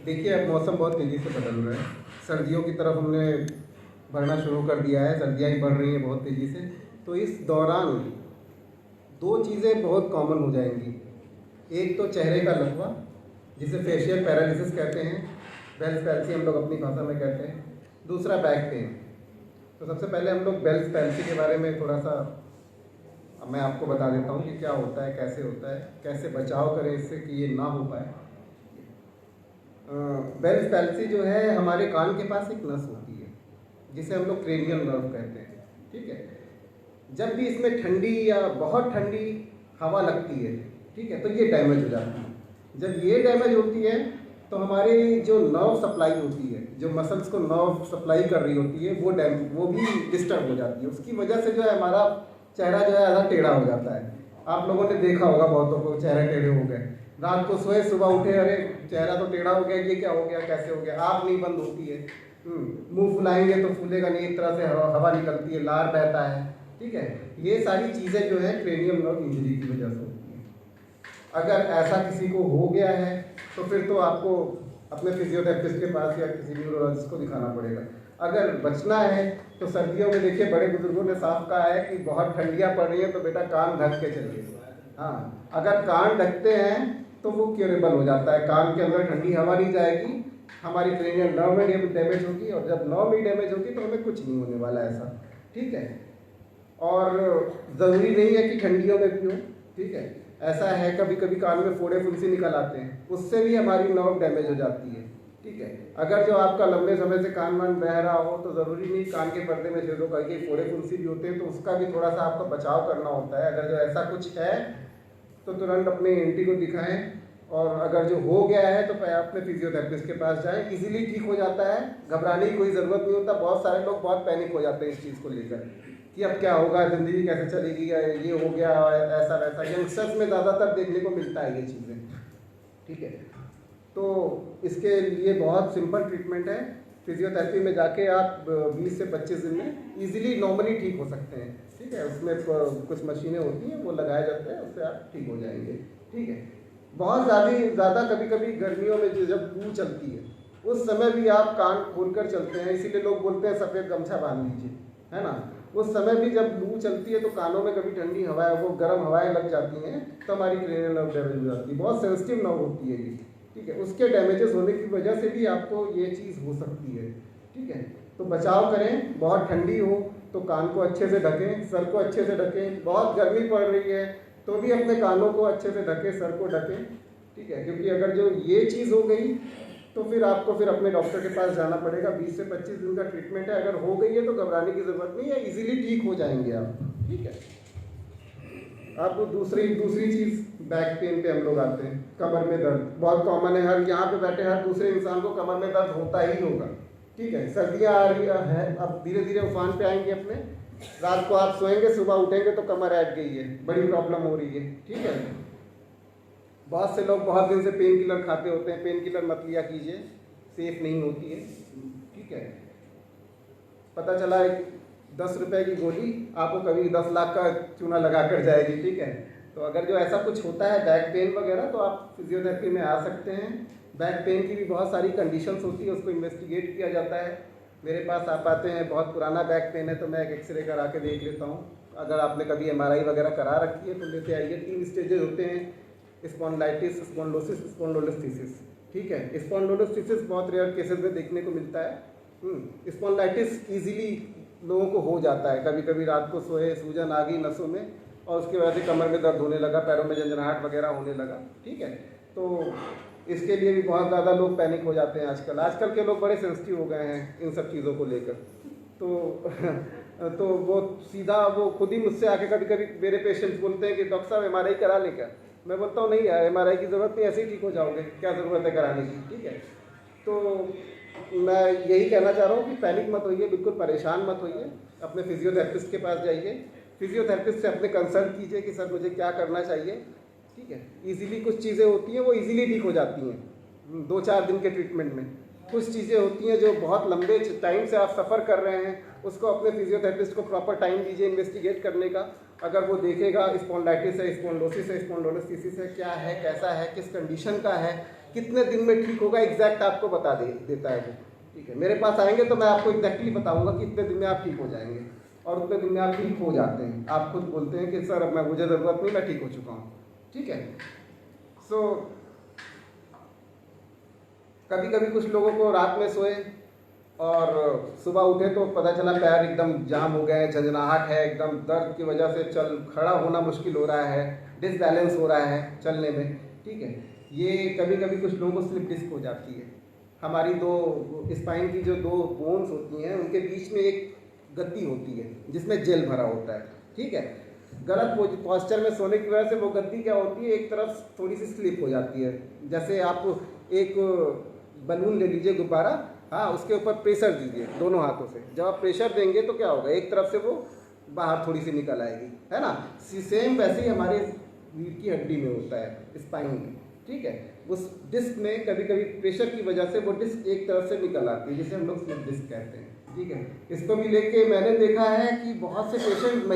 देखिए, अब मौसम बहुत तेज़ी से बदल रहा है। सर्दियों की तरफ हमने बढ़ना शुरू कर दिया है, सर्दियाँ ही बढ़ रही हैं बहुत तेज़ी से। तो इस दौरान 2 चीज़ें बहुत कॉमन हो जाएँगी। एक तो चेहरे का लकवा, जिसे फेशियल पैरालिसिस कहते हैं, बेल्स पैल्सी हम लोग अपनी भाषा में कहते हैं। दूसरा बैक पेन। तो सबसे पहले हम लोग बेल्स पैल्सी के बारे में थोड़ा-सा मैं आपको बता देता हूँ कि क्या होता है, कैसे बचाव करें इससे कि ये ना हो पाए। बेल्स पैल्सी जो है हमारे कान के पास एक नस होती है, जिसे हम लोग क्रेनियल नर्व कहते हैं, ठीक है। जब भी इसमें ठंडी या बहुत ठंडी हवा लगती है, ठीक है, तो ये डैमेज हो जाती है। जब ये डैमेज होती है तो हमारी जो नर्व सप्लाई होती है, जो मसल्स को नर्व सप्लाई कर रही होती है, वो भी डिस्टर्ब हो जाती है। उसकी वजह से जो है हमारा चेहरा जो है आधा टेढ़ा हो जाता है। आप लोगों ने देखा होगा बहुतों को चेहरे टेढ़े हो गए, रात को सोए सुबह उठे, अरे चेहरा तो टेढ़ा हो गया, ये क्या हो गया, कैसे हो गया। आँख नहीं बंद होती है, मुंह फुलाएंगे तो फूलेगा नहीं, एक तरह से हवा निकलती है, लार बहता है, ठीक है। ये सारी चीज़ें जो है क्रेनियल नर्व इंजरी की वजह से होती है। अगर ऐसा किसी को हो गया है तो फिर तो आपको अपने फिजियोथेरेपिस्ट के पास या किसी न्यूरोलॉजिस्ट को दिखाना पड़ेगा। अगर बचना है तो सर्दियों में देखिए बड़े बुजुर्गों ने साफ कहा है कि बहुत ठंडियाँ पड़ रही हैं तो बेटा कान ढक के चलिए। हाँ, अगर कान ढकते हैं तो वो क्यूरेबल हो जाता है। कान के अंदर ठंडी हवा नहीं जाएगी, हमारी क्रेनियल नर्व में डैमेज होगी, और जब नर्व में डैमेज होगी तो हमें कुछ नहीं होने वाला ऐसा, ठीक है। और ज़रूरी नहीं है कि ठंडियों में भी हो, ठीक है। ऐसा है कभी कभी कान में फोड़े फुंसी निकल आते हैं, उससे भी हमारी नर्व डैमेज हो जाती है, ठीक है। अगर जो आपका लंबे समय से कान वान बह रहा हो तो ज़रूरी नहीं कान के पर्दे में छेदों करके फोड़े फुंसी भी होते हैं, तो उसका भी थोड़ा सा आपको बचाव करना होता है। अगर जो ऐसा कुछ है तो तुरंत अपने एनटी को दिखाएं, और अगर जो हो गया है तो अपने फिजियोथेरेपिस्ट के पास जाएं, इजीली ठीक हो जाता है, घबराने की कोई ज़रूरत नहीं होता। बहुत सारे लोग बहुत पैनिक हो जाते हैं इस चीज़ को लेकर कि अब क्या होगा, ज़िंदगी कैसे चलेगी, या ये हो गया ऐसा वैसा। यंगस्टर्स में ज़्यादातर देखने को मिलता है ये चीज़ें, ठीक है। तो इसके लिए बहुत सिंपल ट्रीटमेंट है। फिजियोथेरेपी में जाके आप 20 से 25 दिन में ईजिली नॉर्मली ठीक हो सकते हैं, ठीक है। उसमें कुछ मशीनें होती हैं, वो लगाए जाते हैं, उससे आप ठीक हो जाएंगे, ठीक है। बहुत ज़्यादा कभी कभी गर्मियों में जब लू चलती है उस समय भी आप कान खोलकर चलते हैं, इसीलिए लोग बोलते हैं सफ़ेद गमछा बांध लीजिए, है ना। उस समय भी जब लू चलती है तो कानों में कभी ठंडी हवाएं, वो गर्म हवाएं लग जाती हैं तो हमारी क्रेनियल नर्व डैमेज हो जाती है। बहुत सेंसिटिव नर्व होती है ये, ठीक है। उसके डैमेजेस होने की वजह से भी आपको ये चीज़ हो सकती है, ठीक है। तो बचाव करें, बहुत ठंडी हो तो कान को अच्छे से ढकें, सर को अच्छे से ढकें। बहुत गर्मी पड़ रही है तो भी अपने कानों को अच्छे से ढकें, सर को ढकें, ठीक है। क्योंकि अगर जो ये चीज़ हो गई तो फिर आपको अपने डॉक्टर के पास जाना पड़ेगा। 20 से 25 दिन का ट्रीटमेंट है। अगर हो गई है तो घबराने की ज़रूरत नहीं है, इजीली ठीक हो जाएंगे आप, ठीक है। आपको दूसरी चीज़ बैक पेन पे हम लोग आते हैं। कमर में दर्द बहुत कॉमन है, हर यहाँ पे बैठे हर दूसरे इंसान को कमर में दर्द होता ही होगा, ठीक है। सर्दियाँ आ रही है, अब धीरे धीरे उफान पे आएंगे अपने। रात को आप सोएंगे, सुबह उठेंगे तो कमर अट गई है, बड़ी प्रॉब्लम हो रही है, ठीक है। बहुत से लोग बहुत दिन से पेन किलर खाते होते हैं, पेन किलर मत लिया कीजिए, सेफ नहीं होती है, ठीक है। पता चला 10 रुपए की गोली आपको कभी 10 लाख का चूना लगा कर जाएगी, ठीक है। तो अगर जो ऐसा कुछ होता है बैक पेन वगैरह तो आप फिजियोथेरेपी में आ सकते हैं। बैक पेन की भी बहुत सारी कंडीशंस होती है, उसको इन्वेस्टिगेट किया जाता है। मेरे पास आप आते हैं, बहुत पुराना बैक पेन है तो मैं एक एक्सरे करा के देख लेता हूँ। अगर आपने कभी एमआरआई वगैरह करा रखी है तो लेते आइए। 3 स्टेजेस होते हैं, स्पॉन्डिलाइटिस, स्पॉन्डिलोसिस, स्पॉन्डिलोलिस्थीसिस, ठीक है। स्पॉन्डिलोलिस्थीसिस बहुत रेयर केसेस में देखने को मिलता है। स्पॉन्डिलाइटिस ईजिली लोगों को हो जाता है, कभी कभी रात को सोए, सूजन आ गई नसों में और उसकी वजह से कमर में दर्द होने लगा, पैरों में झंझनाहट वगैरह होने लगा, ठीक है। तो इसके लिए भी बहुत ज़्यादा लोग पैनिक हो जाते हैं आजकल के लोग बड़े सेंसिटिव हो गए हैं इन सब चीज़ों को लेकर। तो वो सीधा वो खुद ही मुझसे आके कभी कभी मेरे पेशेंट्स बोलते हैं कि डॉक्टर साहब एमआरआई करा लें क्या। मैं बोलता हूँ नहीं यार, एमआरआई की ज़रूरत नहीं, ऐसे ही ठीक हो जाओगे, क्या ज़रूरत है कराने की, ठीक है। तो मैं यही कहना चाह रहा हूँ कि पैनिक मत होइए, बिल्कुल परेशान मत होइए, अपने फिजियोथेरेपिस्ट के पास जाइए। फिजियोथेरेपिस्ट से अपने कंसल्ट कीजिए कि सर मुझे क्या करना चाहिए, ठीक है। ईजिली कुछ चीज़ें होती हैं वो ईजिली ठीक हो जाती हैं 2-4 दिन के ट्रीटमेंट में। कुछ चीज़ें होती हैं जो बहुत लंबे टाइम से आप सफ़र कर रहे हैं, उसको अपने फिजियोथेरेपिस्ट को प्रॉपर टाइम दीजिए इन्वेस्टिगेट करने का, अगर वो देखेगा स्पॉन्डिलाइटिस है, स्पॉन्डिलोसिस है, स्पॉन्डिलोलिसिस है, क्या है, कैसा है, किस कंडीशन का है, कितने दिन में ठीक होगा, एग्जैक्ट आपको बता देता है वो। ठीक है, मेरे पास आएंगे तो मैं आपको एग्जैक्टली बताऊंगा कि इतने दिन में आप ठीक हो जाएंगे, और उतने दिन में आप ठीक हो जाते हैं। आप खुद बोलते हैं कि सर अब मुझे ज़रूरत नहीं, मैं ठीक हो चुका हूँ। ठीक है। सो कभी कभी कुछ लोगों को रात में सोए और सुबह उठे तो पता चला पैर एकदम जाम हो गए, झंझनाहट है, एकदम दर्द की वजह से खड़ा होना मुश्किल हो रहा है, डिसबैलेंस हो रहा है चलने में। ठीक है, ये कभी कभी कुछ लोगों को स्लिप डिस्क हो जाती है। हमारी दो स्पाइन की जो दो बोन्स होती हैं उनके बीच में एक गद्दी होती है जिसमें जेल भरा होता है। ठीक है, गलत पॉस्चर में सोने की वजह से वो गद्दी क्या होती है, एक तरफ थोड़ी सी स्लिप हो जाती है। जैसे आप एक बलून ले लीजिए, गुब्बारा, हाँ, उसके ऊपर प्रेशर दीजिए दोनों हाथों से। जब आप प्रेशर देंगे तो क्या होगा, एक तरफ से वो बाहर थोड़ी सी निकल आएगी, है ना। सेम वैसे ही हमारे रीढ़ की हड्डी में होता है, स्पाइन में। ठीक है, उस डिस्क में कभी कभी प्रेशर की वजह से वो डिस्क एक तरफ से निकल आती है, जिसे हम लोग स्लिप डिस्क कहते हैं। ठीक है, इसको भी लेके मैंने देखा है कि बहुत से पेशेंट